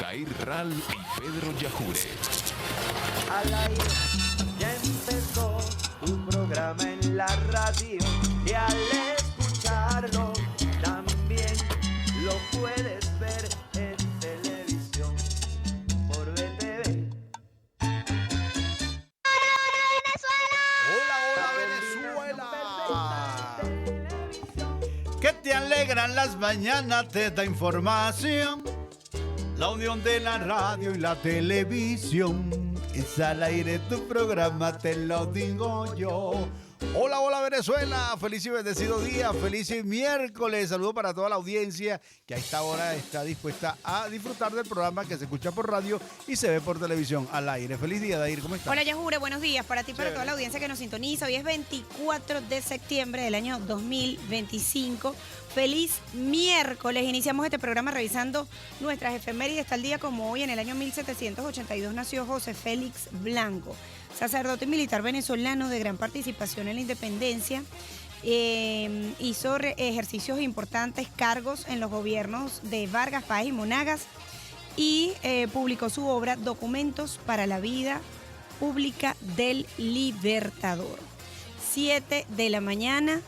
Dair Ral y Pedro Yajure. Al aire ya empezó tu programa en la radio y al escucharlo también lo puedes ver en televisión por VTV. ¡Hola, Venezuela! Que te alegran las mañanas, te da información. La unión de la radio y la televisión. Es al aire tu programa, te lo digo yo. Hola, hola Venezuela, feliz y bendecido día, feliz miércoles. Saludos para toda la audiencia que a esta hora está dispuesta a disfrutar del programa que se escucha por radio y se ve por televisión al aire. Feliz día, Dair, ¿cómo estás? Hola, Yajure, buenos días para ti y para toda la audiencia que nos sintoniza. Hoy es 24 de septiembre del año 2025. Feliz miércoles. Iniciamos este programa revisando nuestras efemérides. Tal día como hoy, en el año 1782, nació José Félix Blanco, sacerdote militar venezolano de gran participación en la independencia. Hizo ejercicios importantes, cargos en los gobiernos de Vargas, Páez y Monagas, y publicó su obra Documentos para la Vida Pública del Libertador. 7 de la mañana,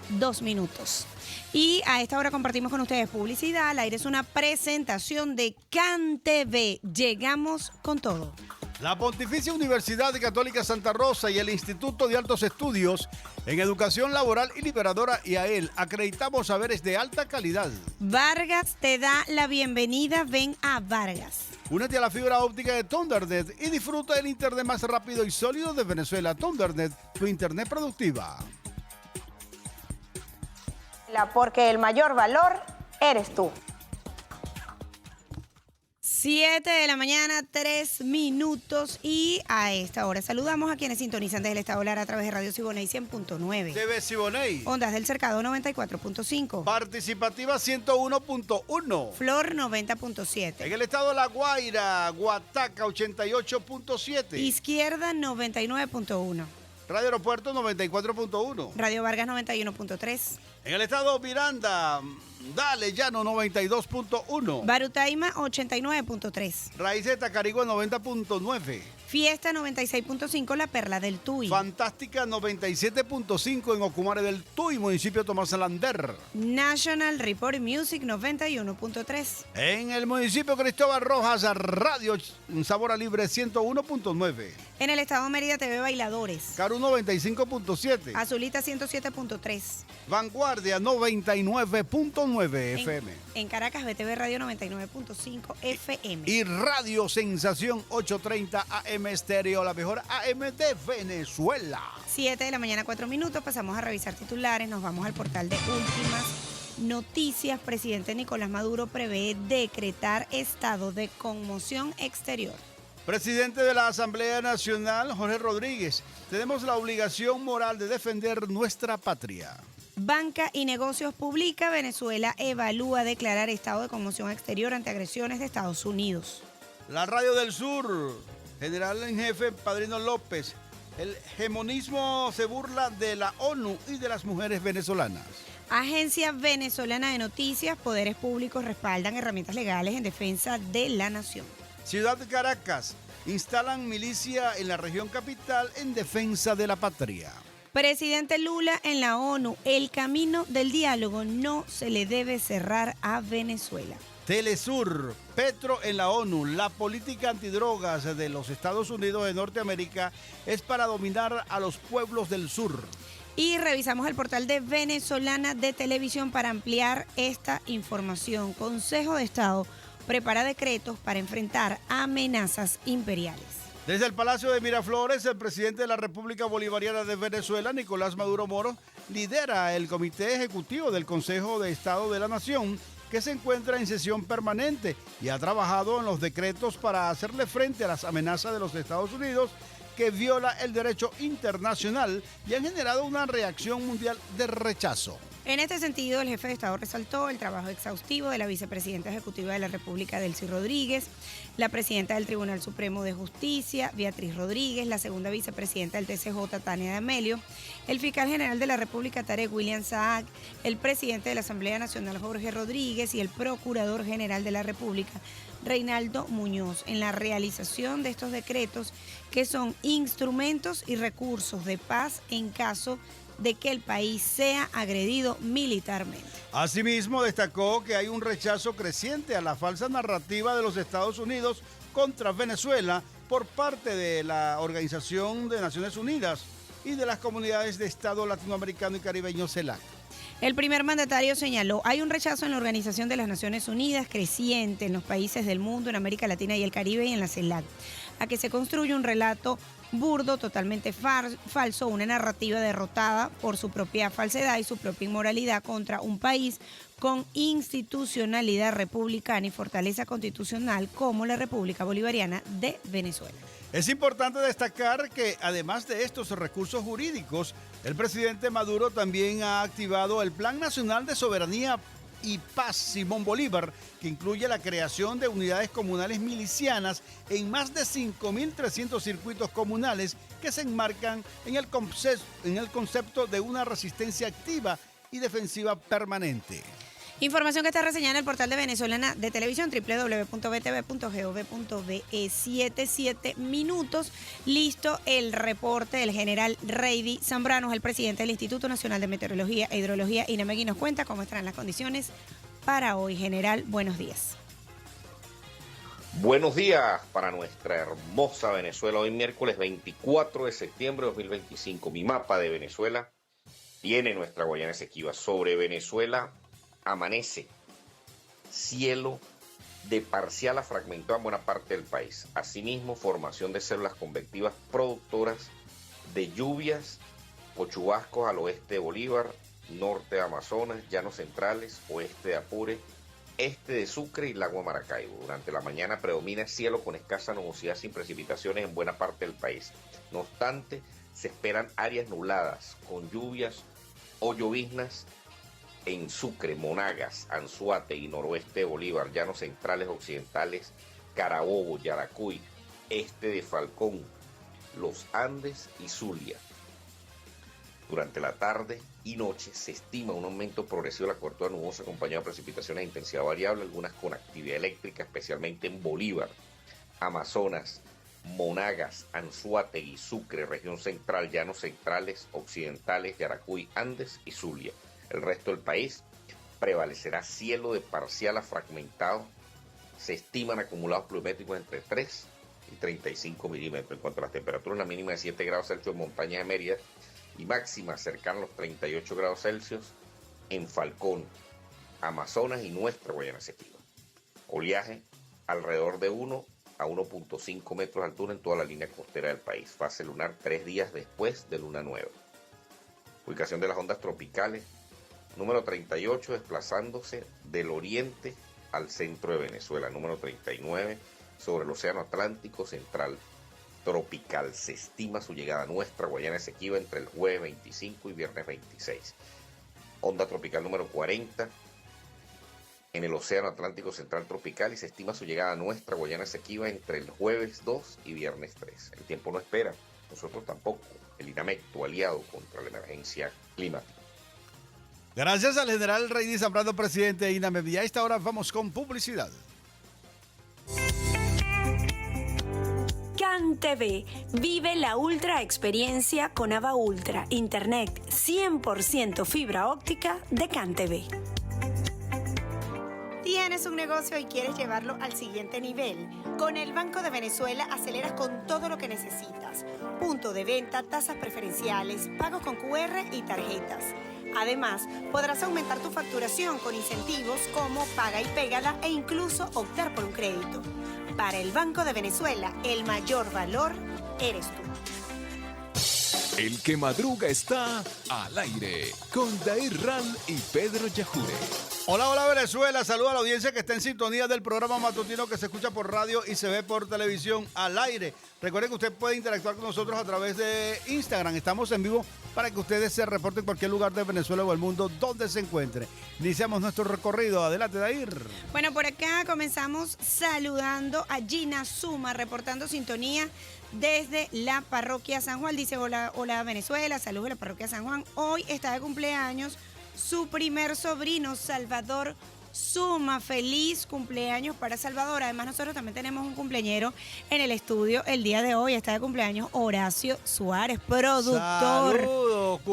2 minutos. Y a esta hora compartimos con ustedes publicidad. Al aire es una presentación de CanTV. Llegamos con todo. La Pontificia Universidad Católica Santa Rosa y el Instituto de Altos Estudios en Educación Laboral y Liberadora IAEL acreditamos saberes de alta calidad. Vargas te da la bienvenida. Ven a Vargas. Únete a la fibra óptica de Thundernet y disfruta del internet más rápido y sólido de Venezuela. Thundernet, tu internet productiva. Porque el mayor valor eres tú. 7 de la mañana, 3 minutos, y a esta hora saludamos a quienes sintonizan desde el estado Lara a través de Radio Siboney 100.9. TV Siboney. Ondas del Cercado 94.5. Participativa 101.1. Flor 90.7. En el estado de La Guaira, Guataca 88.7. Izquierda 99.1. Radio Aeropuerto 94.1. Radio Vargas 91.3. En el estado Miranda, Dale Llano 92.1. Barutaima 89.3. Raíz de Tacarigua 90.9. Fiesta 96.5, La Perla del Tuy. Fantástica 97.5 en Ocumare del Tuy, municipio Tomás Alander. National Report Music 91.3. En el municipio Cristóbal Rojas, Radio Sabor Libre 101.9. En el estado Mérida, TV Bailadores. Caru 95.7. Azulita 107.3. Vanguardia 99.9 FM. En Caracas, BTV Radio 99.5 FM. Y Radio Sensación 830 AM Estéreo, la mejor AM de Venezuela. 7 de la mañana, 4 minutos. Pasamos a revisar titulares. Nos vamos al portal de últimas noticias. Presidente Nicolás Maduro prevé decretar estado de conmoción exterior. Presidente de la Asamblea Nacional, Jorge Rodríguez, tenemos la obligación moral de defender nuestra patria. Banca y Negocios publica: Venezuela evalúa declarar estado de conmoción exterior ante agresiones de Estados Unidos. La Radio del Sur, general en jefe Padrino López, el hegemonismo se burla de la ONU y de las mujeres venezolanas. Agencia Venezolana de Noticias, poderes públicos respaldan herramientas legales en defensa de la nación. Ciudad de Caracas, instalan milicia en la región capital en defensa de la patria. Presidente Lula en la ONU: el camino del diálogo no se le debe cerrar a Venezuela. Telesur, Petro en la ONU, la política antidrogas de los Estados Unidos de Norteamérica es para dominar a los pueblos del sur. Y revisamos el portal de Venezolana de Televisión para ampliar esta información. Consejo de Estado prepara decretos para enfrentar amenazas imperiales. Desde el Palacio de Miraflores, el presidente de la República Bolivariana de Venezuela, Nicolás Maduro Moro, lidera el Comité Ejecutivo del Consejo de Estado de la Nación, que se encuentra en sesión permanente y ha trabajado en los decretos para hacerle frente a las amenazas de los Estados Unidos que viola el derecho internacional y han generado una reacción mundial de rechazo. En este sentido, el jefe de Estado resaltó el trabajo exhaustivo de la vicepresidenta ejecutiva de la República, Delcy Rodríguez, la presidenta del Tribunal Supremo de Justicia, Beatriz Rodríguez, la segunda vicepresidenta del TCJ, Tania de Amelio, el fiscal general de la República, Tarek William Saab, el presidente de la Asamblea Nacional, Jorge Rodríguez, y el procurador general de la República, Reinaldo Muñoz, en la realización de estos decretos que son instrumentos y recursos de paz en caso de que el país sea agredido militarmente. Asimismo, destacó que hay un rechazo creciente a la falsa narrativa de los Estados Unidos contra Venezuela por parte de la Organización de Naciones Unidas y de las comunidades de Estado latinoamericano y caribeño CELAC. El primer mandatario señaló, hay un rechazo en la Organización de las Naciones Unidas creciente en los países del mundo, en América Latina y el Caribe y en la CELAC, a que se construye un relato burdo, totalmente falso, una narrativa derrotada por su propia falsedad y su propia inmoralidad contra un país con institucionalidad republicana y fortaleza constitucional como la República Bolivariana de Venezuela. Es importante destacar que además de estos recursos jurídicos, el presidente Maduro también ha activado el Plan Nacional de Soberanía y Paz Simón Bolívar, que incluye la creación de unidades comunales milicianas en más de 5.300 circuitos comunales que se enmarcan en el concepto de una resistencia activa y defensiva permanente. Información que está reseñada en el portal de Venezolana de Televisión, www.btv.gov.be. 7 minutos. Listo el reporte del general Reidy Zambrano, el presidente del Instituto Nacional de Meteorología e Hidrología, INAMED, nos cuenta cómo están las condiciones para hoy. General, buenos días. Buenos días para nuestra hermosa Venezuela. Hoy miércoles 24 de septiembre de 2025. Mi mapa de Venezuela tiene nuestra Guayana Esequiba. Sobre Venezuela amanece cielo de parcial a fragmentado en buena parte del país. Asimismo, formación de células convectivas productoras de lluvias o chubascos al oeste de Bolívar, norte de Amazonas, llanos centrales, oeste de Apure, este de Sucre y lago Maracaibo. Durante la mañana predomina cielo con escasa nubosidad sin precipitaciones en buena parte del país. No obstante, se esperan áreas nubladas con lluvias o lloviznas en Sucre, Monagas, Anzoátegui y noroeste de Bolívar, llanos centrales occidentales, Carabobo, Yaracuy, este de Falcón, Los Andes y Zulia. Durante la tarde y noche se estima un aumento progresivo de la cobertura nubosa acompañado de precipitaciones de intensidad variable, algunas con actividad eléctrica, especialmente en Bolívar, Amazonas, Monagas, Anzoátegui, Sucre, región central, llanos centrales, occidentales, Yaracuy, Andes y Zulia. El resto del país prevalecerá cielo de parcial a fragmentado. Se estiman acumulados pluviométricos entre 3 y 35 milímetros. En cuanto a las temperaturas, una mínima de 7 grados Celsius en montaña de Mérida y máxima cercana a los 38 grados Celsius en Falcón, Amazonas y nuestra Guayana Esequiba. Oleaje alrededor de 1 a 1.5 metros de altura en toda la línea costera del país. Fase lunar 3 días después de luna nueva. Ubicación de las ondas tropicales. Número 38, desplazándose del oriente al centro de Venezuela. Número 39, sobre el Océano Atlántico Central tropical. Se estima su llegada a nuestra Guayana Esequiba entre el jueves 25 y viernes 26. Onda tropical número 40 en el Océano Atlántico Central tropical y se estima su llegada a nuestra Guayana Esequiba entre el jueves 2 y viernes 3. El tiempo no espera, nosotros tampoco. El INAMED, tu aliado contra la emergencia climática. Gracias al general Reidy Zambrano, presidente de INAMED. Y a esta hora vamos con publicidad. CanTV. Vive la ultra experiencia con Ava Ultra, internet 100% fibra óptica de CanTV. ¿Tienes un negocio y quieres llevarlo al siguiente nivel? Con el Banco de Venezuela aceleras con todo lo que necesitas. Punto de venta, tasas preferenciales, pagos con QR y tarjetas. Además, podrás aumentar tu facturación con incentivos como Paga y Pégala e incluso optar por un crédito. Para el Banco de Venezuela, el mayor valor eres tú. El que madruga está al aire con Dair Ral y Pedro Yajure. Hola, hola Venezuela, saluda a la audiencia que está en sintonía del programa matutino que se escucha por radio y se ve por televisión al aire. Recuerde que usted puede interactuar con nosotros a través de Instagram. Estamos en vivo para que ustedes se reporten en cualquier lugar de Venezuela o el mundo donde se encuentre. Iniciamos nuestro recorrido. Adelante, Dair. Bueno, por acá comenzamos saludando a Gina Suma, reportando sintonía desde la parroquia San Juan. Dice, hola, hola Venezuela, saludos de la parroquia San Juan. Hoy está de cumpleaños su primer sobrino, Salvador Suma. Feliz cumpleaños para Salvador. Además, nosotros también tenemos un cumpleañero en el estudio el día de hoy. Está de cumpleaños Horacio Suárez, productor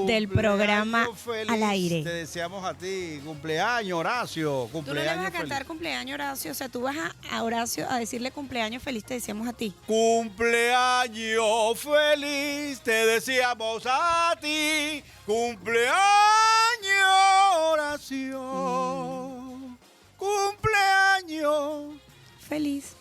del programa feliz. Al Aire. Te deseamos a ti. Cumpleaños, Horacio. Tú no Cumpleaños le vas a cantar feliz. cumpleaños, Horacio. O sea, tú vas a Horacio a decirle cumpleaños feliz, te deseamos a ti. Cumpleaños feliz, te deseamos a ti. Cumpleaños, Horacio. Cumpleaños. Feliz.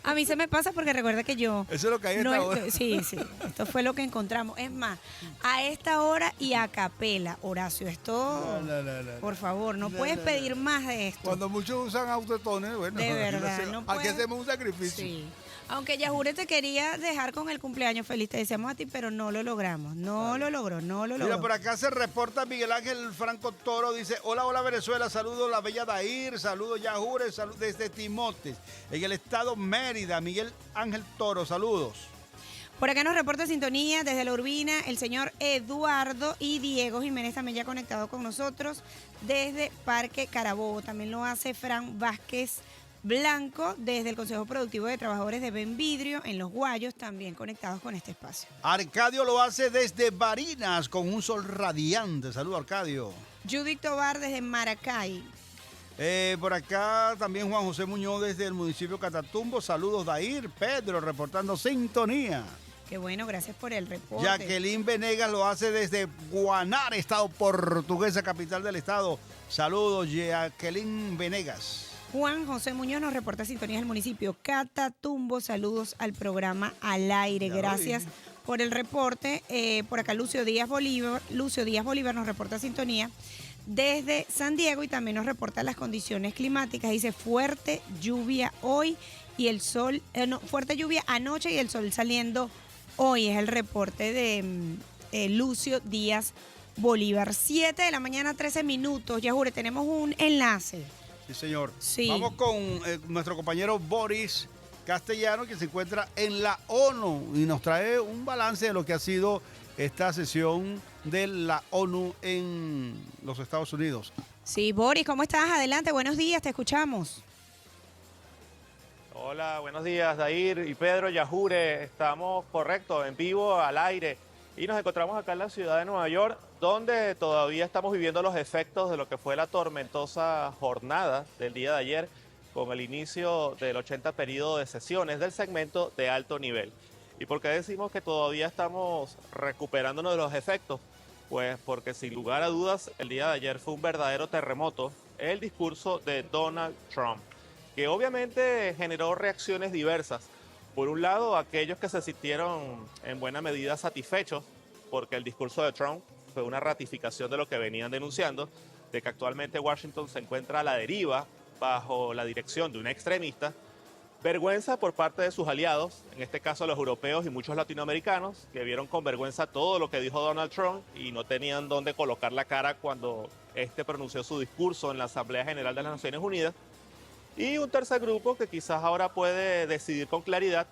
A mí se me pasa porque recuerda que yo... Eso es lo que hay a esta hora. Sí, sí. Esto fue lo que encontramos. Es más, a esta hora y a capela, Horacio. Esto, No. por favor, no puedes pedir más de esto. Cuando muchos usan autotones, bueno, De verdad, aquí no puede... puedes. hacemos un sacrificio. Sí. Aunque Yajure te quería dejar con el cumpleaños feliz, te deseamos a ti, pero no lo logramos. No lo logró. Mira, por acá se reporta Miguel Ángel Franco Toro, dice, hola, hola Venezuela, saludos la bella Dair, saludos Yajure, saludos desde Timotes, en el estado Mérida, Miguel Ángel Toro, saludos. Por acá nos reporta sintonía desde la Urbina el señor Eduardo y Diego Jiménez también ya conectado con nosotros desde Parque Carabobo. También lo hace Fran Vázquez Blanco desde el Consejo Productivo de Trabajadores de Benvidrio en Los Guayos, también conectados con este espacio. Arcadio lo hace desde Barinas con un sol radiante, saludos Arcadio. Judith Tobar desde Maracay. Por acá también Juan José Muñoz desde el municipio Catatumbo, saludos Dair, Pedro reportando sintonía. Qué bueno, gracias por el reporte. Jacqueline Venegas lo hace desde Guanare, estado portuguesa, capital del estado. Saludos, Jacqueline Venegas. Juan José Muñoz nos reporta sintonía del municipio Catatumbo. Saludos al programa Al Aire. Gracias por el reporte. Por acá Lucio Díaz Bolívar nos reporta sintonía desde San Diego y también nos reporta las condiciones climáticas. Dice fuerte lluvia hoy y el sol, fuerte lluvia anoche y el sol saliendo hoy. Es el reporte de Lucio Díaz Bolívar. 7 de la mañana, 13 minutos. Yajure, tenemos un enlace. Sí, señor. Sí. Vamos con nuestro compañero Boris Castellano, que se encuentra en la ONU y nos trae un balance de lo que ha sido esta sesión de la ONU en los Estados Unidos. Sí, Boris, ¿cómo estás? Adelante, buenos días, te escuchamos. Hola, buenos días, Dair y Pedro, Yajure. Estamos correctos, en vivo, al aire. Y nos encontramos acá en la ciudad de Nueva York, donde todavía estamos viviendo los efectos de lo que fue la tormentosa jornada del día de ayer, con el inicio del 80 periodo de sesiones del segmento de alto nivel. ¿Y por qué decimos que todavía estamos recuperándonos de los efectos? Pues porque sin lugar a dudas, el día de ayer fue un verdadero terremoto el discurso de Donald Trump, que obviamente generó reacciones diversas. Por un lado, aquellos que se sintieron en buena medida satisfechos porque el discurso de Trump fue una ratificación de lo que venían denunciando, de que actualmente Washington se encuentra a la deriva bajo la dirección de un extremista. Vergüenza por parte de sus aliados, en este caso los europeos y muchos latinoamericanos, que vieron con vergüenza todo lo que dijo Donald Trump y no tenían dónde colocar la cara cuando este pronunció su discurso en la Asamblea General de las Naciones Unidas. Y un tercer grupo que quizás ahora puede decidir con claridad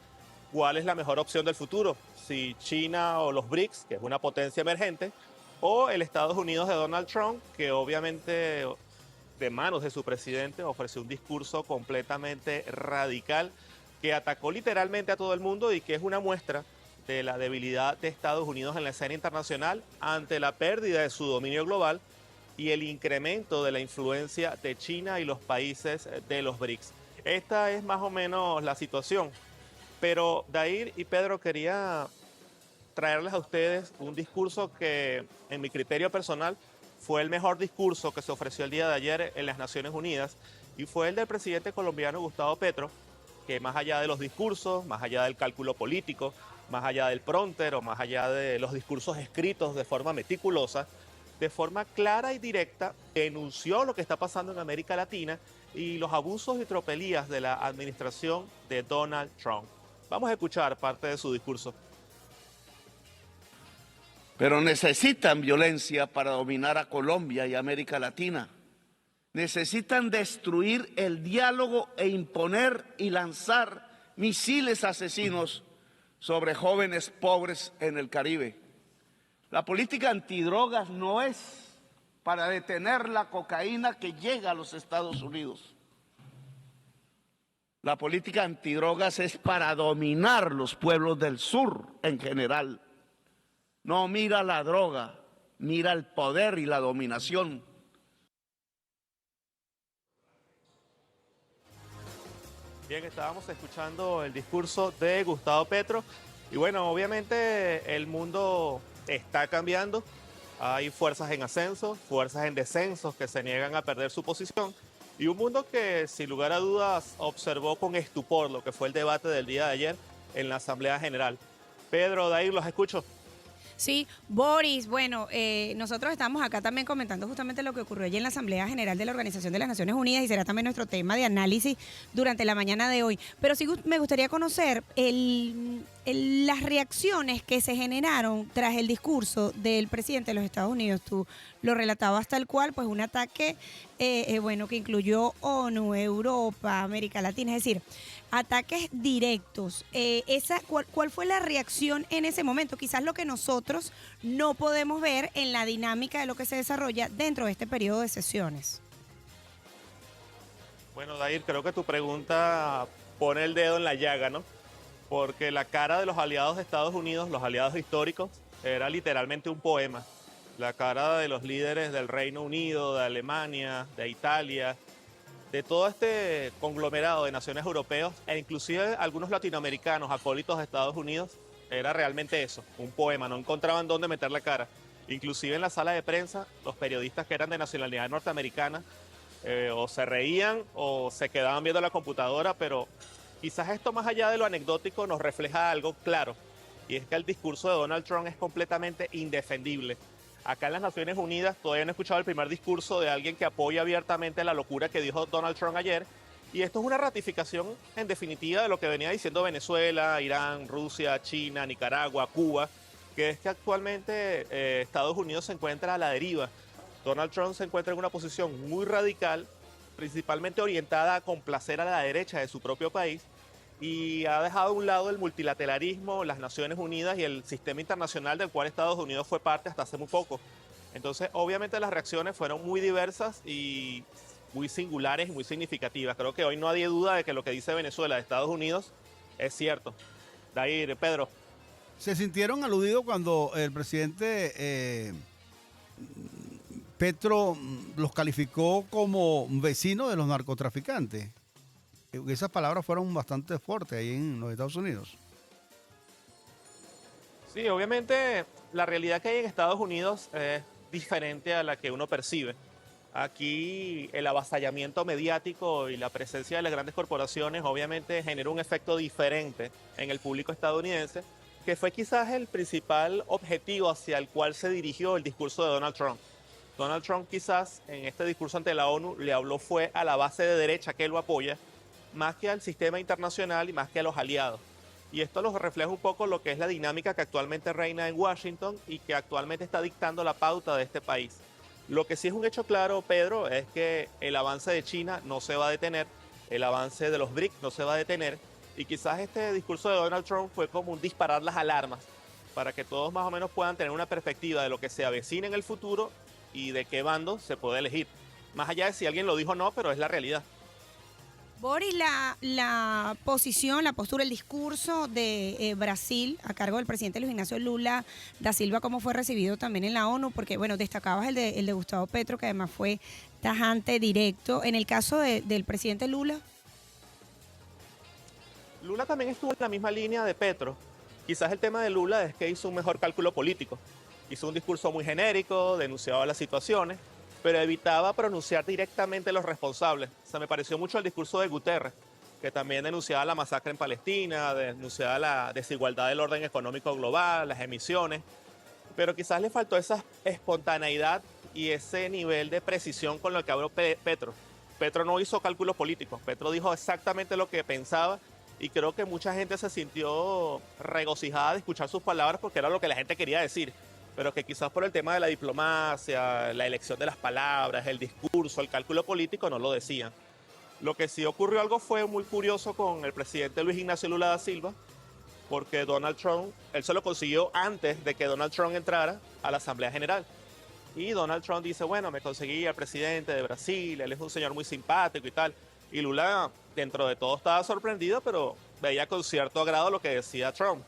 cuál es la mejor opción del futuro, si China o los BRICS, que es una potencia emergente, o el Estados Unidos de Donald Trump, que obviamente de manos de su presidente ofreció un discurso completamente radical que atacó literalmente a todo el mundo y que es una muestra de la debilidad de Estados Unidos en la escena internacional ante la pérdida de su dominio global y el incremento de la influencia de China y los países de los BRICS. Esta es más o menos la situación. Pero Dair y Pedro, quería traerles a ustedes un discurso que, en mi criterio personal, fue el mejor discurso que se ofreció el día de ayer en las Naciones Unidas, y fue el del presidente colombiano Gustavo Petro, que más allá de los discursos, más allá del cálculo político, más allá del prompter o más allá de los discursos escritos de forma meticulosa, de forma clara y directa denunció lo que está pasando en América Latina y los abusos y tropelías de la administración de Donald Trump. Vamos a escuchar parte de su discurso. Pero necesitan violencia para dominar a Colombia y América Latina. Necesitan destruir el diálogo e imponer y lanzar misiles asesinos sobre jóvenes pobres en el Caribe. La política antidrogas no es para detener la cocaína que llega a los Estados Unidos. La política antidrogas es para dominar los pueblos del sur en general. No mira la droga, mira el poder y la dominación. Bien, estábamos escuchando el discurso de Gustavo Petro y bueno, obviamente el mundo está cambiando. Hay fuerzas en ascenso, fuerzas en descenso que se niegan a perder su posición y un mundo que sin lugar a dudas observó con estupor lo que fue el debate del día de ayer en la Asamblea General. Pedro, Dair, los escucho. Sí, Boris, bueno, nosotros estamos acá también comentando justamente lo que ocurrió allí en la Asamblea General de la Organización de las Naciones Unidas y será también nuestro tema de análisis durante la mañana de hoy. Pero sí me gustaría conocer las reacciones que se generaron tras el discurso del presidente de los Estados Unidos. Tú lo relatabas tal cual, pues un ataque, bueno, que incluyó ONU, Europa, América Latina, es decir, ataques directos. ¿Cuál fue la reacción en ese momento? Quizás lo que nosotros no podemos ver en la dinámica de lo que se desarrolla dentro de este periodo de sesiones. Bueno, Dair, creo que tu pregunta pone el dedo en la llaga, ¿no? Porque la cara de los aliados de Estados Unidos, los aliados históricos, era literalmente un poema. La cara de los líderes del Reino Unido, de Alemania, de Italia, de todo este conglomerado de naciones europeas e inclusive algunos latinoamericanos, acólitos de Estados Unidos, era realmente eso, un poema, no encontraban dónde meter la cara. Inclusive en la sala de prensa, los periodistas que eran de nacionalidad norteamericana o se reían o se quedaban viendo la computadora, pero quizás esto más allá de lo anecdótico nos refleja algo claro, y es que el discurso de Donald Trump es completamente indefendible. Acá en las Naciones Unidas todavía no he escuchado el primer discurso de alguien que apoya abiertamente la locura que dijo Donald Trump ayer. Y esto es una ratificación, en definitiva, de lo que venía diciendo Venezuela, Irán, Rusia, China, Nicaragua, Cuba, que es que actualmente Estados Unidos se encuentra a la deriva. Donald Trump se encuentra en una posición muy radical, principalmente orientada a complacer a la derecha de su propio país, y ha dejado a un lado el multilateralismo, las Naciones Unidas y el sistema internacional del cual Estados Unidos fue parte hasta hace muy poco. Entonces, obviamente las reacciones fueron muy diversas y muy singulares y muy significativas. Creo que hoy no hay duda de que lo que dice Venezuela de Estados Unidos es cierto. Dair, Pedro. ¿Se sintieron aludidos cuando el presidente Petro los calificó como vecinos de los narcotraficantes? Esas palabras fueron bastante fuertes ahí en los Estados Unidos. Sí, obviamente la realidad que hay en Estados Unidos es diferente a la que uno percibe. Aquí el avasallamiento mediático y la presencia de las grandes corporaciones obviamente generó un efecto diferente en el público estadounidense, que fue quizás el principal objetivo hacia el cual se dirigió el discurso de Donald Trump. Donald Trump quizás en este discurso ante la ONU le habló fue a la base de derecha que él lo apoya, más que al sistema internacional y más que a los aliados. Y esto lo refleja un poco lo que es la dinámica que actualmente reina en Washington y que actualmente está dictando la pauta de este país. Lo que sí es un hecho claro, Pedro, es que el avance de China no se va a detener, el avance de los BRICS no se va a detener, y quizás este discurso de Donald Trump fue como un disparar las alarmas para que todos más o menos puedan tener una perspectiva de lo que se avecina en el futuro y de qué bando se puede elegir. Más allá de si alguien lo dijo o no, pero es la realidad. Boris, la posición, la postura, el discurso de Brasil a cargo del presidente Luis Ignacio Lula da Silva, ¿cómo fue recibido también en la ONU? Porque, bueno, destacabas el de Gustavo Petro, que además fue tajante, directo. En el caso del presidente Lula. Lula también estuvo en la misma línea de Petro. Quizás el tema de Lula es que hizo un mejor cálculo político. Hizo un discurso muy genérico, denunciaba las situaciones, pero evitaba pronunciar directamente a los responsables. O sea, me pareció mucho el discurso de Guterres, que también denunciaba la masacre en Palestina, denunciaba la desigualdad del orden económico global, las emisiones. pero quizás le faltó esa espontaneidad y ese nivel de precisión con lo que habló Petro. Petro no hizo cálculos políticos, Petro dijo exactamente lo que pensaba y creo que mucha gente se sintió regocijada de escuchar sus palabras porque era lo que la gente quería decir, pero que quizás por el tema de la diplomacia, la elección de las palabras, el discurso, el cálculo político no lo decían. Lo que sí ocurrió algo fue muy curioso con el presidente Luis Ignacio Lula da Silva, porque Donald Trump, él se lo consiguió antes de que Donald Trump entrara a la Asamblea General. Y Donald Trump dice, bueno, me conseguí al presidente de Brasil, él es un señor muy simpático y tal. Y Lula, dentro de todo, estaba sorprendido, pero veía con cierto agrado lo que decía Trump.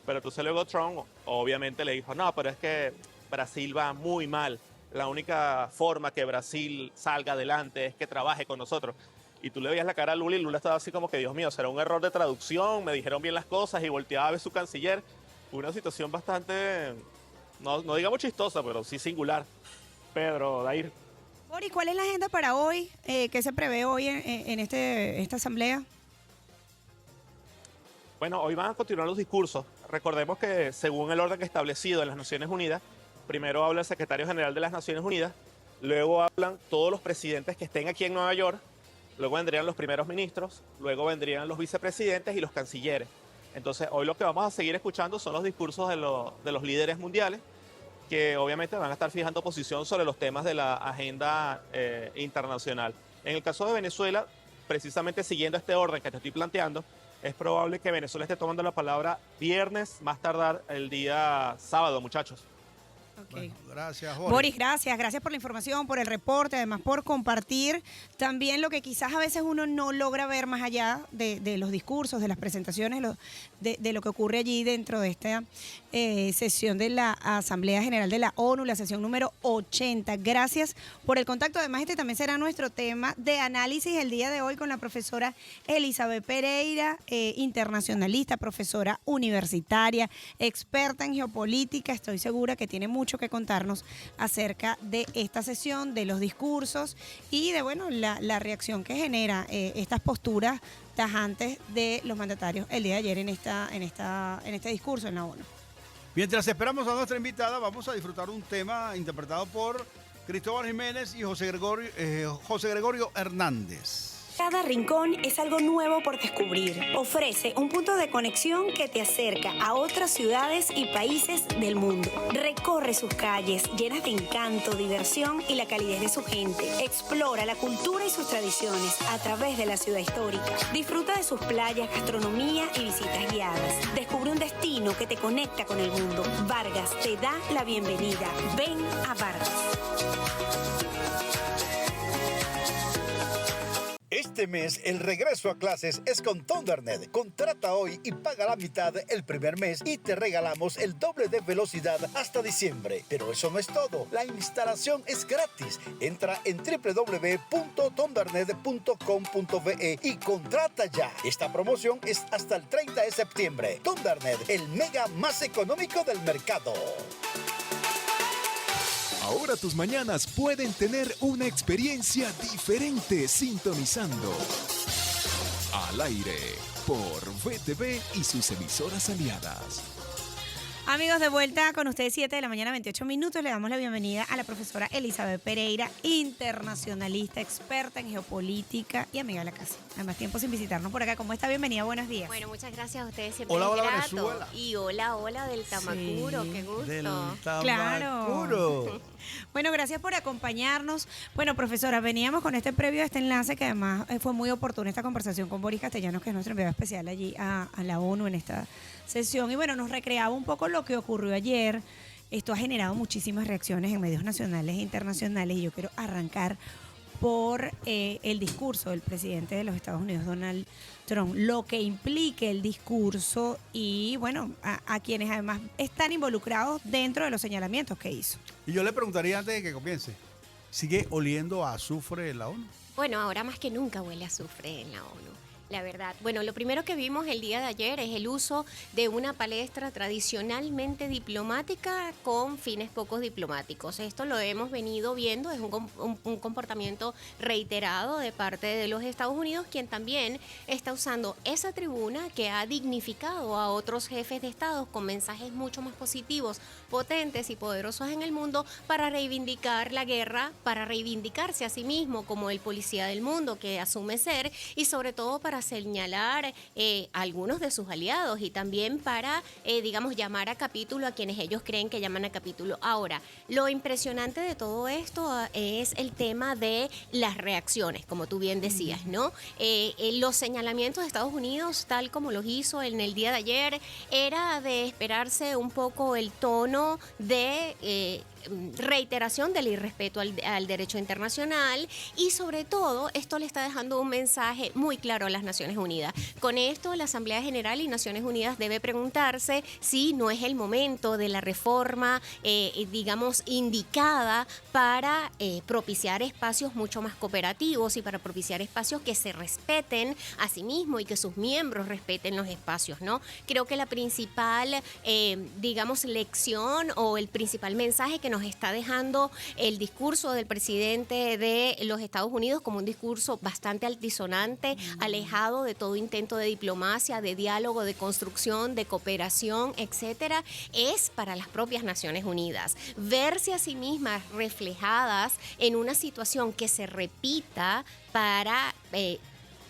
Pero entonces luego Trump obviamente le dijo, no, pero es que Brasil va muy mal. La única forma que Brasil salga adelante es que trabaje con nosotros. Y tú le veías la cara a Lula y Lula estaba así como que, Dios mío, será un error de traducción, me dijeron bien las cosas y volteaba a ver su canciller. Una situación bastante, no digamos chistosa, pero sí singular. Pedro, Dair. Boris, ¿cuál es la agenda para hoy? ¿Qué se prevé hoy en esta asamblea? Bueno, hoy van a continuar los discursos. Recordemos que según el orden establecido en las Naciones Unidas, primero habla el secretario general de las Naciones Unidas, luego hablan todos los presidentes que estén aquí en Nueva York, luego vendrían los primeros ministros, luego vendrían los vicepresidentes y los cancilleres. Entonces, hoy lo que vamos a seguir escuchando son los discursos de los líderes mundiales, que obviamente van a estar fijando posición sobre los temas de la agenda internacional. En el caso de Venezuela, precisamente siguiendo este orden que te estoy planteando, es probable que Venezuela esté tomando la palabra viernes, más tardar el día sábado, muchachos. Okay. Bueno, gracias, Jorge. Boris, gracias por la información, por el reporte, además por compartir también lo que quizás a veces uno no logra ver más allá de los discursos, de las presentaciones, de lo que ocurre allí dentro de esta sesión de la Asamblea General de la ONU, la sesión número 80. Gracias por el contacto. Además, este también será nuestro tema de análisis el día de hoy con la profesora Elizabeth Pereira, internacionalista, profesora universitaria, experta en geopolítica. Estoy segura que tiene mucho que contarnos acerca de esta sesión, de los discursos y de la reacción que genera estas posturas tajantes de los mandatarios el día de ayer en este discurso en la ONU. Mientras esperamos a nuestra invitada, vamos a disfrutar un tema interpretado por Cristóbal Jiménez y José Gregorio Hernández. Cada rincón es algo nuevo por descubrir. Ofrece un punto de conexión que te acerca a otras ciudades y países del mundo. Recorre sus calles llenas de encanto, diversión y la calidez de su gente. Explora la cultura y sus tradiciones a través de la ciudad histórica. Disfruta de sus playas, gastronomía y visitas guiadas. Descubre un destino que te conecta con el mundo. Vargas te da la bienvenida. Ven a Vargas. Este mes el regreso a clases es con Thundernet. Contrata hoy y paga la mitad el primer mes y te regalamos el doble de velocidad hasta diciembre. Pero eso no es todo. La instalación es gratis. Entra en www.thundernet.com.be y contrata ya. Esta promoción es hasta el 30 de septiembre. Thundernet, el mega más económico del mercado. Ahora tus mañanas pueden tener una experiencia diferente sintonizando Al Aire por VTV y sus emisoras aliadas. Amigos, de vuelta con ustedes, 7 de la mañana, 28 minutos. Le damos la bienvenida a la profesora Elizabeth Pereira, internacionalista, experta en geopolítica y amiga de la casa. Además, tiempo sin visitarnos por acá. ¿Cómo está? Bienvenida, buenos días. Bueno, muchas gracias a ustedes. Siempre Hola, es hola, grato. Venezuela. Y hola del Tamacuro, Sí, qué gusto. del Claro. Tamacuro. Bueno, gracias por acompañarnos. Bueno, profesora, veníamos con este previo a este enlace que además fue muy oportuna esta conversación con Boris Castellanos, que es nuestro enviado especial allí a la ONU en esta sesión. Y bueno, nos recreaba un poco lo que ocurrió ayer. Esto ha generado muchísimas reacciones en medios nacionales e internacionales y yo quiero arrancar por el discurso del presidente de los Estados Unidos, Donald Trump, lo que implique el discurso y, bueno, a quienes además están involucrados dentro de los señalamientos que hizo. Y yo le preguntaría antes de que comience, ¿sigue oliendo a azufre en la ONU? Bueno, ahora más que nunca huele a azufre en la ONU. La verdad. Bueno, lo primero que vimos el día de ayer es el uso de una palestra tradicionalmente diplomática con fines pocos diplomáticos. Esto lo hemos venido viendo, es un comportamiento reiterado de parte de los Estados Unidos, quien también está usando esa tribuna que ha dignificado a otros jefes de Estado con mensajes mucho más positivos, potentes y poderosos en el mundo para reivindicar la guerra, para reivindicarse a sí mismo como el policía del mundo que asume ser y sobre todo para señalar a algunos de sus aliados y también para, digamos, llamar a capítulo a quienes ellos creen que llaman a capítulo. Ahora, lo impresionante de todo esto es el tema de las reacciones, como tú bien decías, ¿no? Los señalamientos de Estados Unidos, tal como los hizo en el día de ayer, era de esperarse un poco el tono de reiteración del irrespeto al derecho internacional y sobre todo esto le está dejando un mensaje muy claro a las Naciones Unidas. Con esto la Asamblea General y Naciones Unidas debe preguntarse si no es el momento de la reforma, digamos, indicada para propiciar espacios mucho más cooperativos y para propiciar espacios que se respeten a sí mismos y que sus miembros respeten los espacios, ¿no? Creo que la principal, digamos, lección o el principal mensaje que nos está dejando el discurso del presidente de los Estados Unidos como un discurso bastante altisonante, alejado de todo intento de diplomacia, de diálogo, de construcción, de cooperación, etcétera, es para las propias Naciones Unidas. Verse a sí mismas reflejadas en una situación que se repita para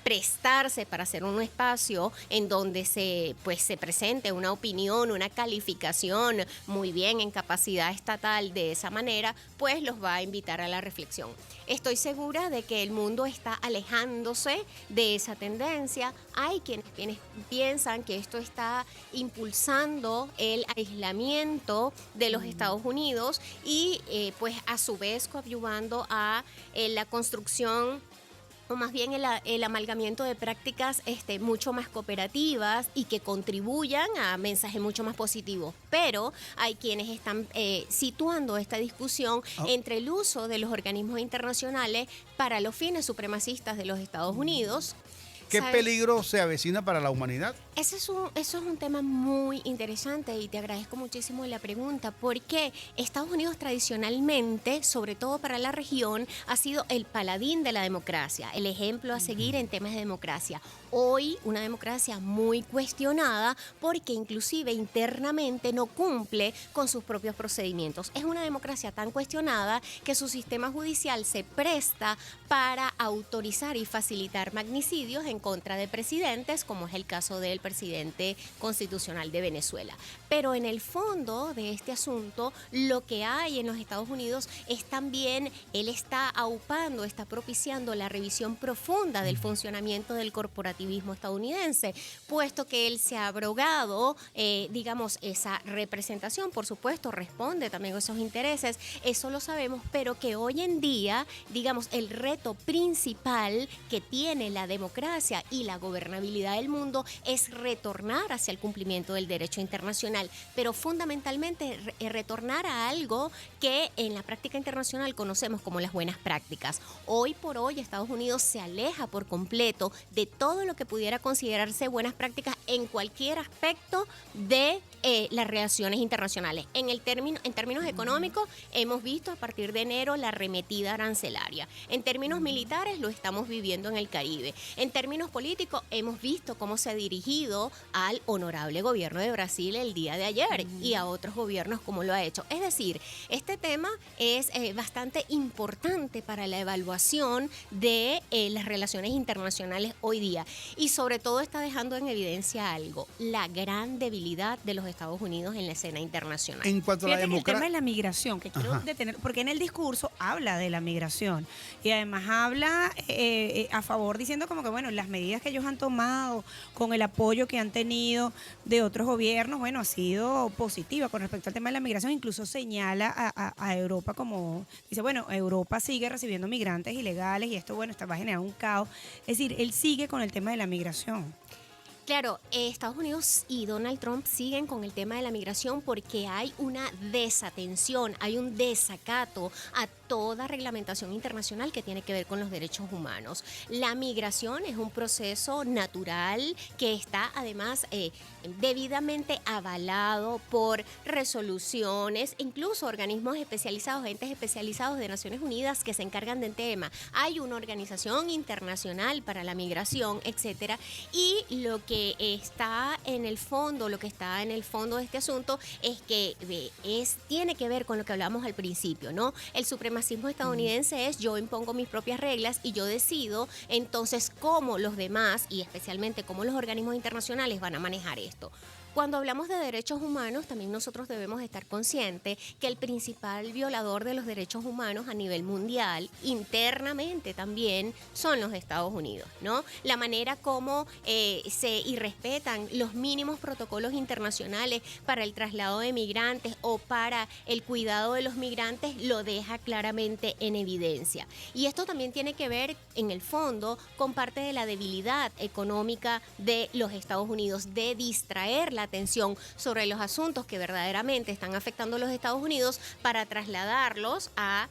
prestarse para hacer un espacio en donde se presente una opinión, una calificación muy bien en capacidad estatal de esa manera, pues los va a invitar a la reflexión. Estoy segura de que el mundo está alejándose de esa tendencia. Hay quienes piensan que esto está impulsando el aislamiento de los Estados Unidos y pues a su vez coadyuvando a la construcción o más bien el amalgamiento de prácticas mucho más cooperativas y que contribuyan a mensajes mucho más positivos. Pero hay quienes están situando esta discusión entre el uso de los organismos internacionales para los fines supremacistas de los Estados Unidos. ¿Qué peligro se avecina para la humanidad? Eso es un tema muy interesante y te agradezco muchísimo la pregunta porque Estados Unidos tradicionalmente, sobre todo para la región, ha sido el paladín de la democracia, el ejemplo a seguir en temas de democracia. Hoy una democracia muy cuestionada porque inclusive internamente no cumple con sus propios procedimientos. Es una democracia tan cuestionada que su sistema judicial se presta para autorizar y facilitar magnicidios en contra de presidentes, como es el caso del presidente constitucional de Venezuela. Pero en el fondo de este asunto, lo que hay en los Estados Unidos es también, él está aupando, está propiciando la revisión profunda del funcionamiento del corporativismo estadounidense, puesto que él se ha abrogado, digamos, esa representación, por supuesto, responde también a esos intereses, eso lo sabemos, pero que hoy en día, digamos, el reto principal que tiene la democracia y la gobernabilidad del mundo es retornar hacia el cumplimiento del derecho internacional, pero fundamentalmente retornar a algo que en la práctica internacional conocemos como las buenas prácticas. Hoy por hoy Estados Unidos se aleja por completo de todo lo que pudiera considerarse buenas prácticas en cualquier aspecto de las relaciones internacionales. En términos económicos, hemos visto a partir de enero la arremetida arancelaria. En términos militares, lo estamos viviendo en el Caribe. En términos políticos, hemos visto cómo se ha dirigido al honorable gobierno de Brasil el día de ayer y a otros gobiernos como lo ha hecho. Es decir, este tema es bastante importante para la evaluación de las relaciones internacionales hoy día y sobre todo está dejando en evidencia algo, la gran debilidad de los Estados Unidos en la escena internacional. En cuanto a la democracia, el tema de la migración, que quiero detener, porque en el discurso habla de la migración y además habla a favor diciendo como que bueno, las medidas que ellos han tomado con el apoyo que han tenido de otros gobiernos, bueno, ha sido positiva con respecto al tema de la migración, incluso señala a Europa como, dice, bueno, Europa sigue recibiendo migrantes ilegales y esto, bueno, va a generar un caos. Es decir, él sigue con el tema de la migración. Claro, Estados Unidos y Donald Trump siguen con el tema de la migración porque hay una desatención, hay un desacato a toda reglamentación internacional que tiene que ver con los derechos humanos. La migración es un proceso natural que está además debidamente avalado por resoluciones, incluso organismos especializados, entes especializados de Naciones Unidas que se encargan del tema. Hay una organización internacional para la migración, etcétera, y lo que está en el fondo de este asunto es que tiene que ver con lo que hablamos al principio, ¿no? El supremacismo estadounidense es: yo impongo mis propias reglas y yo decido entonces cómo los demás, y especialmente cómo los organismos internacionales, van a manejar esto. Cuando hablamos de derechos humanos, también nosotros debemos estar conscientes que el principal violador de los derechos humanos a nivel mundial, internamente también, son los Estados Unidos, ¿no? La manera como se irrespetan los mínimos protocolos internacionales para el traslado de migrantes o para el cuidado de los migrantes lo deja claramente en evidencia. Y esto también tiene que ver, en el fondo, con parte de la debilidad económica de los Estados Unidos, de distraer la atención sobre los asuntos que verdaderamente están afectando a los Estados Unidos para trasladarlos a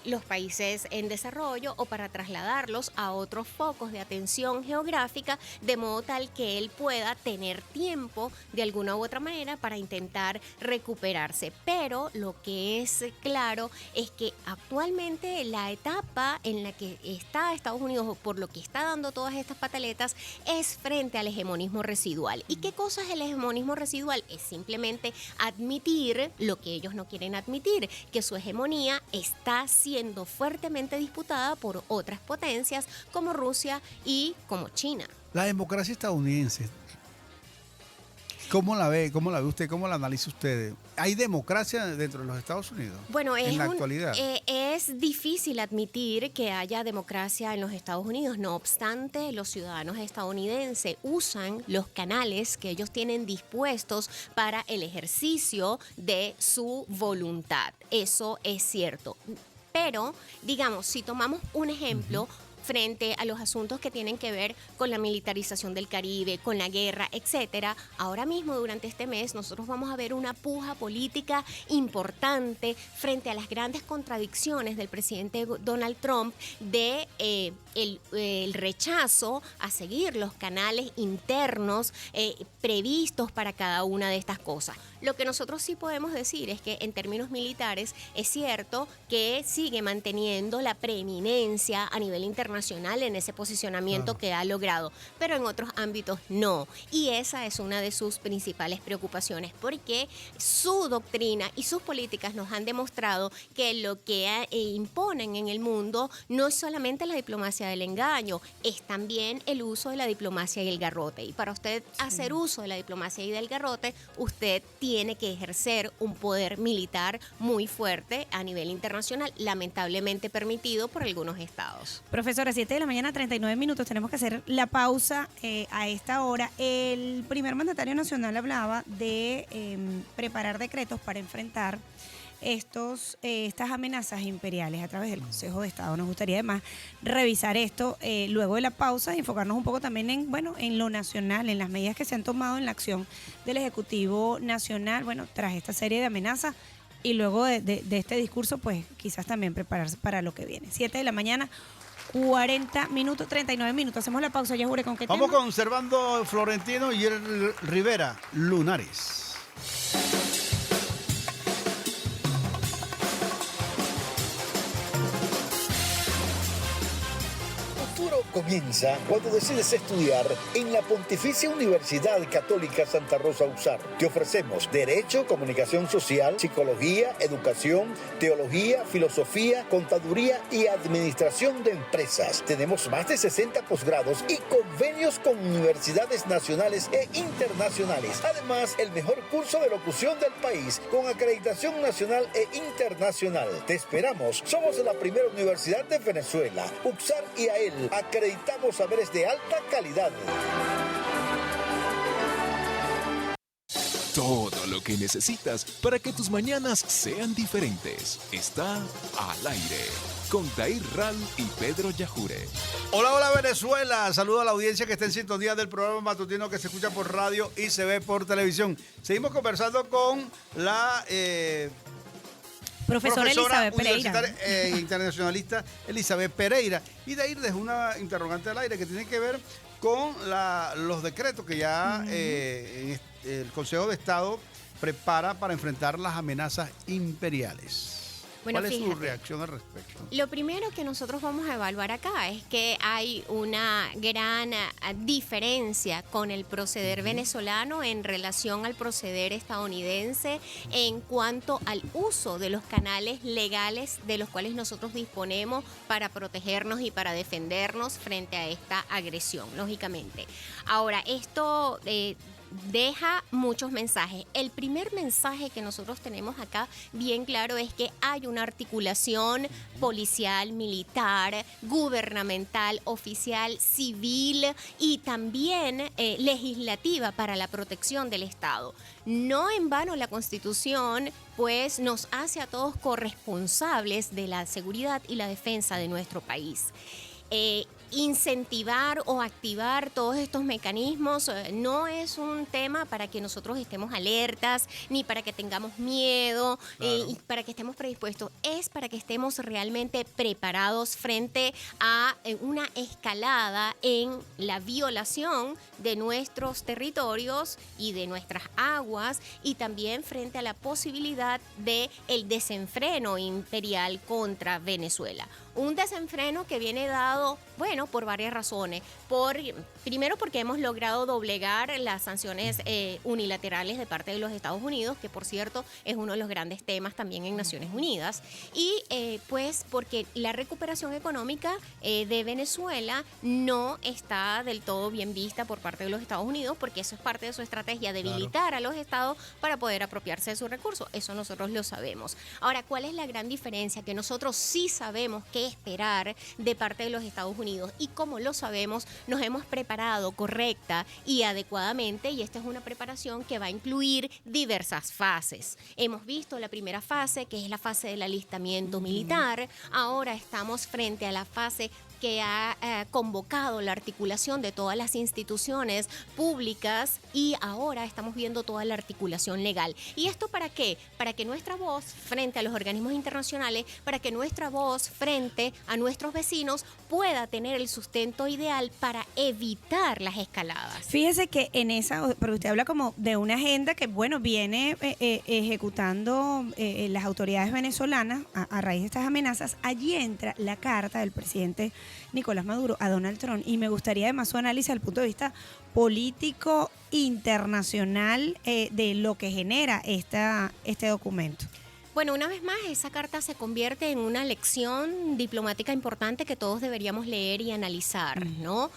los países en desarrollo o para trasladarlos a otros focos de atención geográfica, de modo tal que él pueda tener tiempo de alguna u otra manera para intentar recuperarse. Pero lo que es claro es que actualmente la etapa en la que está Estados Unidos, o por lo que está dando todas estas pataletas, es frente al hegemonismo residual. ¿Y qué cosa es el hegemonismo residual? Es simplemente admitir lo que ellos no quieren admitir, que su hegemonía está siendo fuertemente disputada por otras potencias como Rusia y como China. La democracia estadounidense, ¿cómo la ve usted? ¿Cómo la analiza usted? ¿Hay democracia dentro de los Estados Unidos? Bueno, en la actualidad. Es difícil admitir que haya democracia en los Estados Unidos. No obstante, los ciudadanos estadounidenses usan los canales que ellos tienen dispuestos para el ejercicio de su voluntad. Eso es cierto. Pero, digamos, si tomamos un ejemplo frente a los asuntos que tienen que ver con la militarización del Caribe, con la guerra, etcétera, ahora mismo durante este mes nosotros vamos a ver una puja política importante frente a las grandes contradicciones del presidente Donald Trump de el rechazo a seguir los canales internos previstos para cada una de estas cosas. Lo que nosotros sí podemos decir es que en términos militares es cierto que sigue manteniendo la preeminencia a nivel internacional en ese posicionamiento que ha logrado, pero en otros ámbitos no. Y esa es una de sus principales preocupaciones, porque su doctrina y sus políticas nos han demostrado que lo que imponen en el mundo no es solamente la diplomacia del engaño, es también el uso de la diplomacia y el garrote. Y para usted hacer uso de la diplomacia y del garrote, usted tiene que ejercer un poder militar muy fuerte a nivel internacional, lamentablemente permitido por algunos estados. Profesora, 7 de la mañana, 39 minutos, tenemos que hacer la pausa a esta hora. El primer mandatario nacional hablaba de preparar decretos para enfrentar estas amenazas imperiales a través del Consejo de Estado. Nos gustaría además revisar esto luego de la pausa y enfocarnos un poco también en lo nacional, en las medidas que se han tomado en la acción del Ejecutivo Nacional, tras esta serie de amenazas. Y luego de este discurso, pues quizás también prepararse para lo que viene. 7 de la mañana, 40 minutos, 39 minutos. Hacemos la pausa, Yajure, ¿con qué tema? Vamos con Servando Florentino y Rivera, Lunares. Comienza cuando decides estudiar en la Pontificia Universidad Católica Santa Rosa UCSAR. Te ofrecemos Derecho, Comunicación Social, Psicología, Educación, Teología, Filosofía, Contaduría y Administración de Empresas. Tenemos más de 60 posgrados y convenios con universidades nacionales e internacionales. Además, el mejor curso de locución del país con acreditación nacional e internacional. Te esperamos. Somos la primera universidad de Venezuela. UCSAR y AEL. Acreditamos saberes de alta calidad. Todo lo que necesitas para que tus mañanas sean diferentes está al aire con Dair Ral y Pedro Yajure. Hola, hola Venezuela. Saludo a la audiencia que está en sintonía del programa matutino que se escucha por radio y se ve por televisión. Seguimos conversando con la Profesora Elizabeth Pereira. Universitaria internacionalista Elizabeth Pereira. Y de ahí dejo una interrogante al aire que tiene que ver con los decretos que ya el Consejo de Estado prepara para enfrentar las amenazas imperiales. Bueno, ¿Cuál es fíjate, su reacción al respecto? Lo primero que nosotros vamos a evaluar acá es que hay una gran diferencia con el proceder venezolano en relación al proceder estadounidense en cuanto al uso de los canales legales de los cuales nosotros disponemos para protegernos y para defendernos frente a esta agresión, lógicamente. Ahora, esto deja muchos mensajes. El primer mensaje que nosotros tenemos acá bien claro es que hay una articulación policial, militar, gubernamental, oficial, civil y también legislativa para la protección del Estado. No en vano la Constitución pues nos hace a todos corresponsables de la seguridad y la defensa de nuestro país. Incentivar o activar todos estos mecanismos no es un tema para que nosotros estemos alertas ni para que tengamos miedo, y para que estemos predispuestos, es para que estemos realmente preparados frente a una escalada en la violación de nuestros territorios y de nuestras aguas y también frente a la posibilidad de el desenfreno imperial contra Venezuela. Un desenfreno que viene dado, bueno, por varias razones. Primero porque hemos logrado doblegar las sanciones unilaterales de parte de los Estados Unidos, que por cierto es uno de los grandes temas también en Naciones Unidas. Y pues porque la recuperación económica de Venezuela no está del todo bien vista por parte de los Estados Unidos, porque eso es parte de su estrategia, debilitar a los estados para poder apropiarse de sus recursos. Eso nosotros lo sabemos. Ahora, ¿cuál es la gran diferencia? Que nosotros sí sabemos qué esperar de parte de los Estados Unidos y como lo sabemos, nos hemos preparado correcta y adecuadamente y esta es una preparación que va a incluir diversas fases. Hemos visto la primera fase, que es la fase del alistamiento militar. Ahora estamos frente a la fase que ha convocado la articulación de todas las instituciones públicas y ahora estamos viendo toda la articulación legal. ¿Y esto para qué? Para que nuestra voz frente a los organismos internacionales, para que nuestra voz frente a nuestros vecinos pueda tener el sustento ideal para evitar las escaladas. Fíjese que en esa, pero usted habla como de una agenda que, bueno, viene ejecutando las autoridades venezolanas a raíz de estas amenazas. Allí entra la carta del presidente Nicolás Maduro a Donald Trump y me gustaría además su análisis desde el punto de vista político internacional de lo que genera este documento. Bueno, una vez más, esa carta se convierte en una lección diplomática importante que todos deberíamos leer y analizar, ¿no?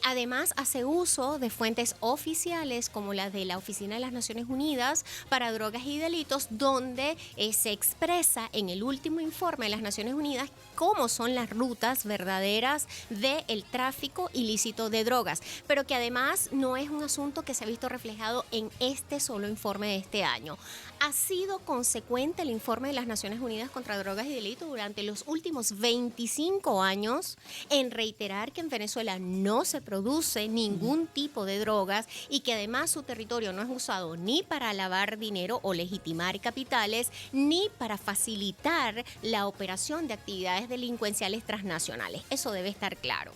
Además, hace uso de fuentes oficiales como la de la Oficina de las Naciones Unidas para Drogas y Delitos, donde se expresa en el último informe de las Naciones Unidas cómo son las rutas verdaderas del tráfico ilícito de drogas, pero que además no es un asunto que se ha visto reflejado en este solo informe de este año. Ha sido consecuente el informe de las Naciones Unidas contra Drogas y Delitos durante los últimos 25 años en reiterar que en Venezuela no se produce ningún tipo de drogas y que además su territorio no es usado ni para lavar dinero o legitimar capitales, ni para facilitar la operación de actividades delincuenciales transnacionales. Eso debe estar claro.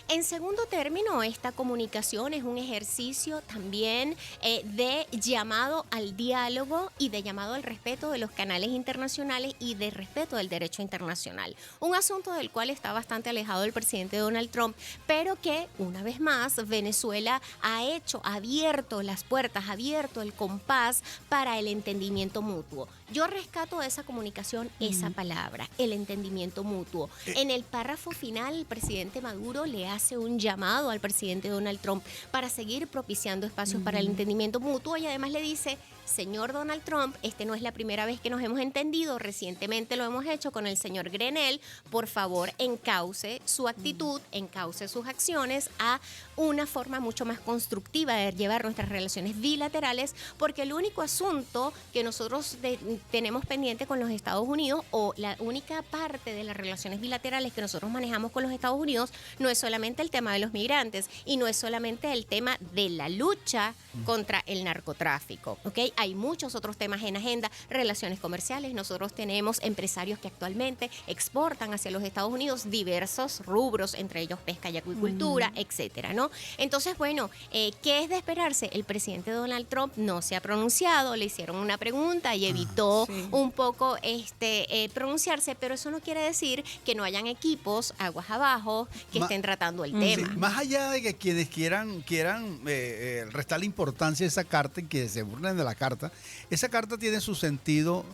En segundo término, esta comunicación es un ejercicio también de llamado al diálogo y de llamado al respeto de los canales internacionales y de respeto del derecho internacional. Un asunto del cual está bastante alejado el presidente Donald Trump, pero que, una vez más, Venezuela ha abierto las puertas, ha abierto el compás para el entendimiento mutuo. Yo rescato de esa comunicación esa palabra, el entendimiento mutuo. En el párrafo final, el presidente Maduro le hace un llamado al presidente Donald Trump para seguir propiciando espacios para el entendimiento mutuo y además le dice: señor Donald Trump, no es la primera vez que nos hemos entendido, recientemente lo hemos hecho con el señor Grenell, por favor encauce su actitud, encauce sus acciones a una forma mucho más constructiva de llevar nuestras relaciones bilaterales, porque el único asunto que nosotros tenemos pendiente con los Estados Unidos, o la única parte de las relaciones bilaterales que nosotros manejamos con los Estados Unidos, no es solamente el tema de los migrantes y no es solamente el tema de la lucha contra el narcotráfico, ¿ok? hay muchos otros temas en agenda, relaciones comerciales. Nosotros tenemos empresarios que actualmente exportan hacia los Estados Unidos diversos rubros, entre ellos pesca y acuicultura, etcétera, ¿no? Entonces, bueno, ¿qué es de esperarse? El presidente Donald Trump no se ha pronunciado, le hicieron una pregunta y evitó un poco pronunciarse, pero eso no quiere decir que no hayan equipos aguas abajo que estén tratando el tema. Más allá de que quienes quieran restarle importancia a esa carta y que se burlen de la carta, esa carta tiene su sentido,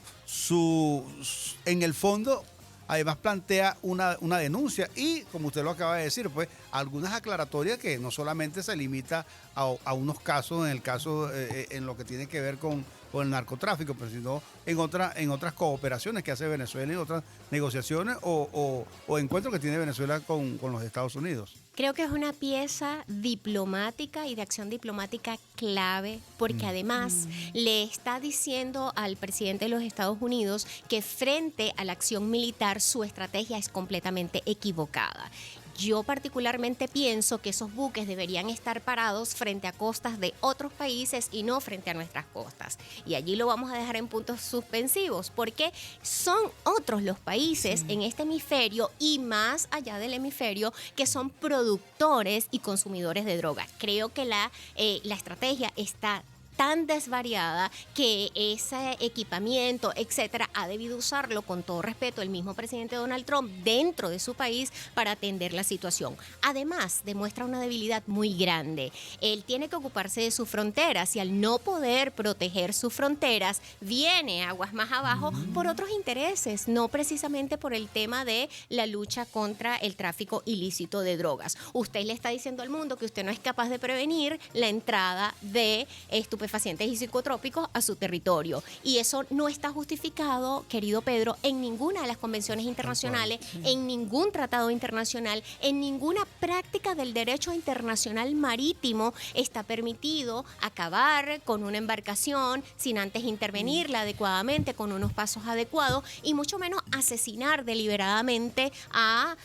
en el fondo. Además plantea una denuncia y, como usted lo acaba de decir, pues algunas aclaratorias que no solamente se limita a unos casos, en lo que tiene que ver con el narcotráfico, pero sino en otras cooperaciones que hace Venezuela, en otras negociaciones o encuentros que tiene Venezuela con los Estados Unidos. Creo que es una pieza diplomática y de acción diplomática clave, porque además le está diciendo al presidente de los Estados Unidos que frente a la acción militar su estrategia es completamente equivocada. Yo particularmente pienso que esos buques deberían estar parados frente a costas de otros países y no frente a nuestras costas. Y allí lo vamos a dejar en puntos suspensivos, porque son otros los países en este hemisferio y más allá del hemisferio que son productores y consumidores de drogas. Creo que la estrategia está tan desvariada que ese equipamiento, etcétera, ha debido usarlo, con todo respeto, el mismo presidente Donald Trump dentro de su país para atender la situación. Además, demuestra una debilidad muy grande. Él tiene que ocuparse de sus fronteras y al no poder proteger sus fronteras, viene aguas más abajo por otros intereses, no precisamente por el tema de la lucha contra el tráfico ilícito de drogas. Usted le está diciendo al mundo que usted no es capaz de prevenir la entrada de estupefacientes y psicotrópicos a su territorio. Y eso no está justificado, querido Pedro, en ninguna de las convenciones internacionales, en ningún tratado internacional, en ninguna práctica del derecho internacional marítimo está permitido acabar con una embarcación sin antes intervenirla adecuadamente, con unos pasos adecuados, y mucho menos asesinar deliberadamente a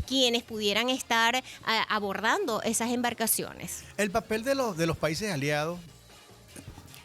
quienes pudieran estar abordando esas embarcaciones. El papel de los países aliados,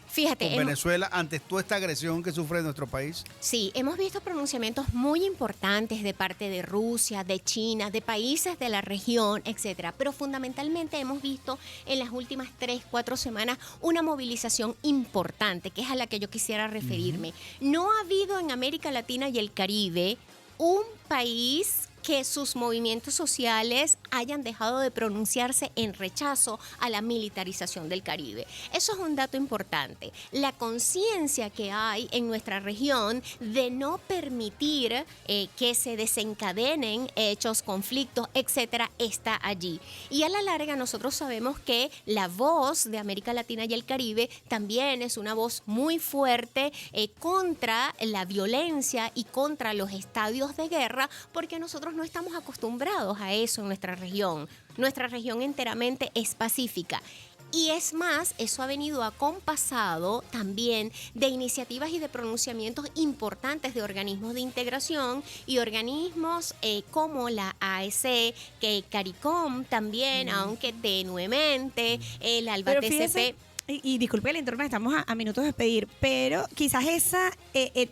fíjate, con Venezuela ante toda esta agresión que sufre nuestro país. Sí, hemos visto pronunciamientos muy importantes de parte de Rusia, de China, de países de la región, etcétera. Pero fundamentalmente hemos visto en las últimas 3-4 semanas una movilización importante, que es a la que yo quisiera referirme. No ha habido en América Latina y el Caribe un país que sus movimientos sociales hayan dejado de pronunciarse en rechazo a la militarización del Caribe. Eso es un dato importante. La conciencia que hay en nuestra región de no permitir que se desencadenen hechos, conflictos, etcétera, está allí. Y a la larga nosotros sabemos que la voz de América Latina y el Caribe también es una voz muy fuerte contra la violencia y contra los estadios de guerra, porque nosotros no estamos acostumbrados a eso en nuestra región. Nuestra región enteramente es pacífica. Y es más, eso ha venido acompasado también de iniciativas y de pronunciamientos importantes de organismos de integración y organismos como la AEC, que CARICOM también, aunque tenuemente, el ALBA TCP. Y disculpe el interno, estamos a minutos de despedir, pero quizás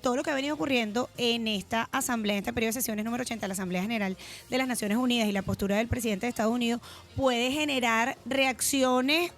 todo lo que ha venido ocurriendo en esta asamblea, en este periodo de sesiones número 80 de la Asamblea General de las Naciones Unidas y la postura del presidente de Estados Unidos puede generar reacciones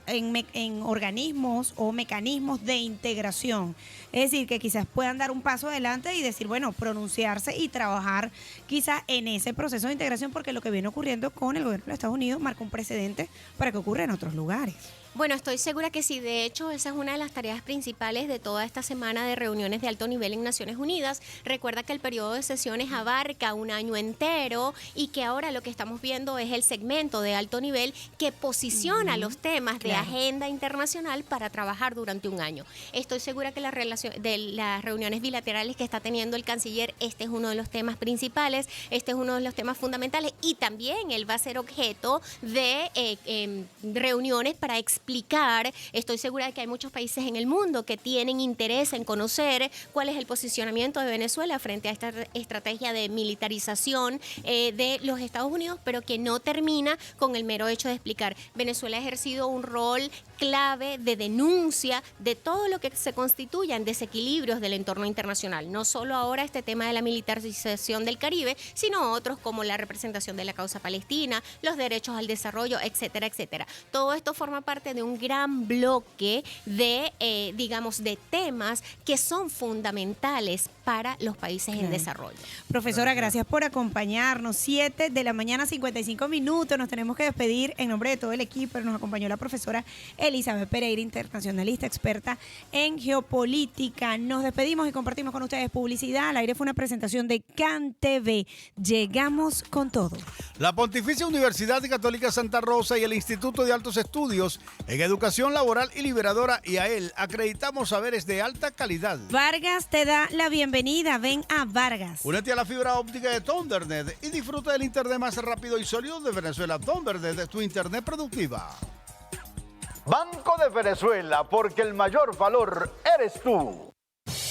en organismos o mecanismos de integración. Es decir, que quizás puedan dar un paso adelante y decir, bueno, pronunciarse y trabajar quizás en ese proceso de integración, porque lo que viene ocurriendo con el gobierno de Estados Unidos marca un precedente para que ocurra en otros lugares. Bueno, estoy segura que sí. De hecho, esa es una de las tareas principales de toda esta semana de reuniones de alto nivel en Naciones Unidas. Recuerda que el periodo de sesiones abarca un año entero y que ahora lo que estamos viendo es el segmento de alto nivel que posiciona los temas de agenda internacional para trabajar durante un año. Estoy segura que la relación de las reuniones bilaterales que está teniendo el canciller, este es uno de los temas principales, este es uno de los temas fundamentales, y también él va a ser objeto de reuniones para explicar. Estoy segura de que hay muchos países en el mundo que tienen interés en conocer cuál es el posicionamiento de Venezuela frente a esta estrategia de militarización de los Estados Unidos, pero que no termina con el mero hecho de explicar. Venezuela ha ejercido un rol clave de denuncia de todo lo que se constituyan desequilibrios del entorno internacional. No solo ahora este tema de la militarización del Caribe, sino otros como la representación de la causa palestina, los derechos al desarrollo, etcétera, etcétera. Todo esto forma parte de un gran bloque de, digamos, de temas que son fundamentales para los países en desarrollo. Profesora, gracias por acompañarnos. 7 de la mañana, 55 minutos. Nos tenemos que despedir en nombre de todo el equipo. Nos acompañó la profesora Elizabeth Pereira, internacionalista, experta en geopolítica. Nos despedimos y compartimos con ustedes publicidad. Al aire fue una presentación de CanTV. Llegamos con todo. La Pontificia Universidad Católica Santa Rosa y el Instituto de Altos Estudios en Educación Laboral y Liberadora IAEL acreditamos saberes de alta calidad. Vargas te da la bienvenida. Ven a Vargas. Únete a la fibra óptica de Thundernet y disfruta del internet más rápido y sólido de Venezuela. Thundernet, tu internet productiva. Banco de Venezuela, porque el mayor valor eres tú.